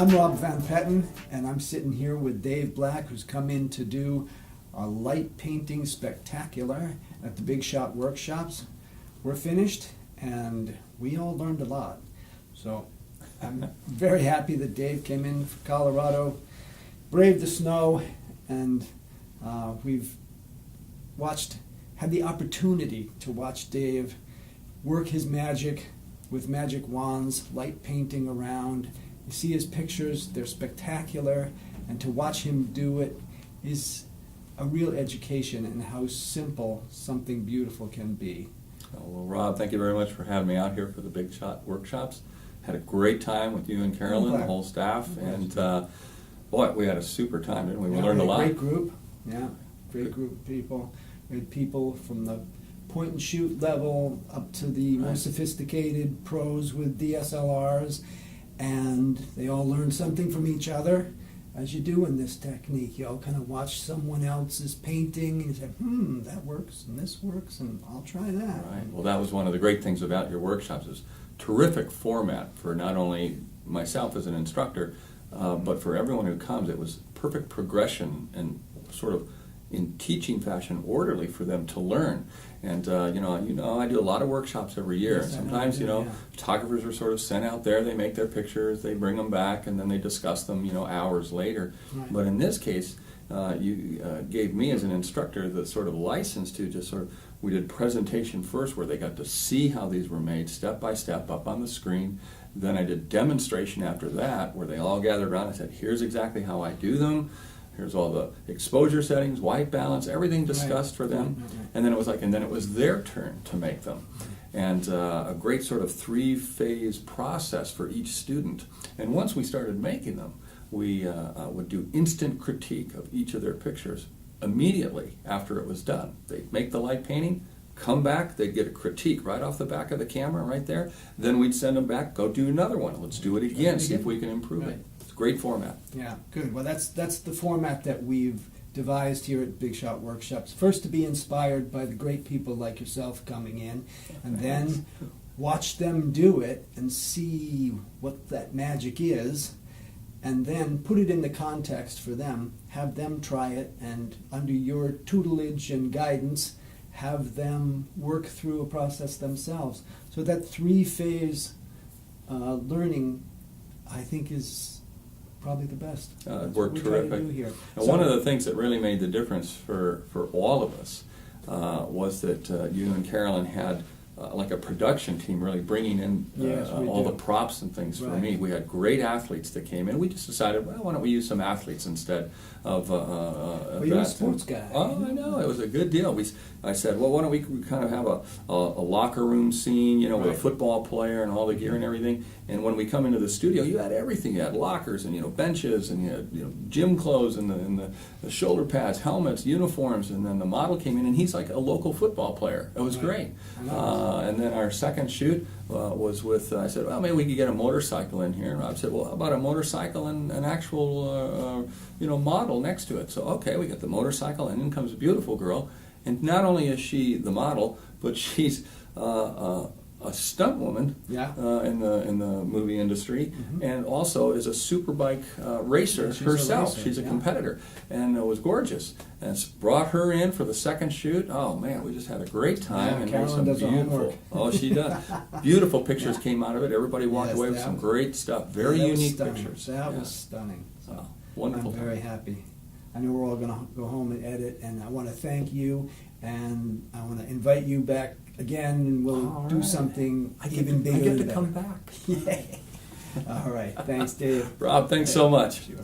I'm Rob Van Petten, and I'm sitting here with Dave Black, who's come in to do a light painting spectacular at the Big Shot Workshops. We're finished, and we all learned a lot. So I'm very happy that Dave came in from Colorado, braved the snow, and we've had the opportunity to watch Dave work his magic with magic wands, light painting around. You see his pictures, they're spectacular, and to watch him do it is a real education in how simple something beautiful can be. Well, Rob, thank you very much for having me out here for the Big Shot Workshops. Had a great time with you and Carolyn, the whole staff, and boy, we had a super time, didn't we? We learned a lot. Great group, great group of people. We had people from the point and shoot level up to the more sophisticated pros with DSLRs, and they all learned something from each other. As you do in this technique, you all kind of watch someone else's painting and you say, that works and this works and I'll try that. Right. Well, that was one of the great things about your workshops. Is terrific format for not only myself as an instructor, but for everyone who comes. It was perfect progression and sort of in teaching fashion, orderly for them to learn. And I do a lot of workshops every year. Yes, sometimes, photographers are sort of sent out there, they make their pictures, they bring them back, and then they discuss them, hours later. Right. But in this case, you gave me as an instructor the sort of license to just we did presentation first where they got to see how these were made step by step up on the screen. Then I did demonstration after that where they all gathered around and said, here's exactly how I do them. Here's all the exposure settings, white balance, everything discussed for them. Right. And then it was their turn to make them. And a great sort of 3-phase process for each student. And once we started making them, we would do instant critique of each of their pictures immediately after it was done. They'd make the light painting, come back, they'd get a critique right off the back of the camera right there. Then we'd send them back, go do another one. Let's do it again, see if we can improve it. It's a great format. Yeah, good. Well, that's the format that we've devised here at Big Shot Workshops. First, to be inspired by the great people like yourself coming in, and then watch them do it and see what that magic is, and then put it in the context for them, have them try it, and under your tutelage and guidance, have them work through a process themselves. So that 3-phase learning, I think, is probably the best. It worked terrific. One of the things that really made the difference for all of us was that you and Carolyn had like a production team really bringing in all the props and things for me. We had great athletes that came in. We just decided, well, why don't we use some athletes instead of well, you're a sports guy. Oh, I know. It was a good deal. I said, well, why don't we kind of have a locker room scene, with a football player and all the gear and everything. And when we come into the studio, you had everything. You had lockers and benches and you had gym clothes and the shoulder pads, helmets, uniforms. And then the model came in and he's like a local football player. It was great. And then our second shoot was with, I said, well, maybe we could get a motorcycle in here. And Rob said, well, how about a motorcycle and an actual, model next to it? So, okay, we got the motorcycle, and in comes a beautiful girl. And not only is she the model, but she's a stunt woman in the movie industry, and also is a superbike racer herself. She's a competitor, and it was gorgeous. And it's brought her in for the second shoot. Oh man, we just had a great time. And Carolyn does her homework. Oh, she does. Beautiful pictures came out of it. Everybody walked away with some great stuff. Very unique pictures. That was stunning. So wonderful. I'm very happy. I know we're all going to go home and edit, and I want to thank you, and I want to invite you back again, and we'll do something even bigger. I get to come back. Yeah. All right. Thanks, Dave. Rob, thanks so much. Sure.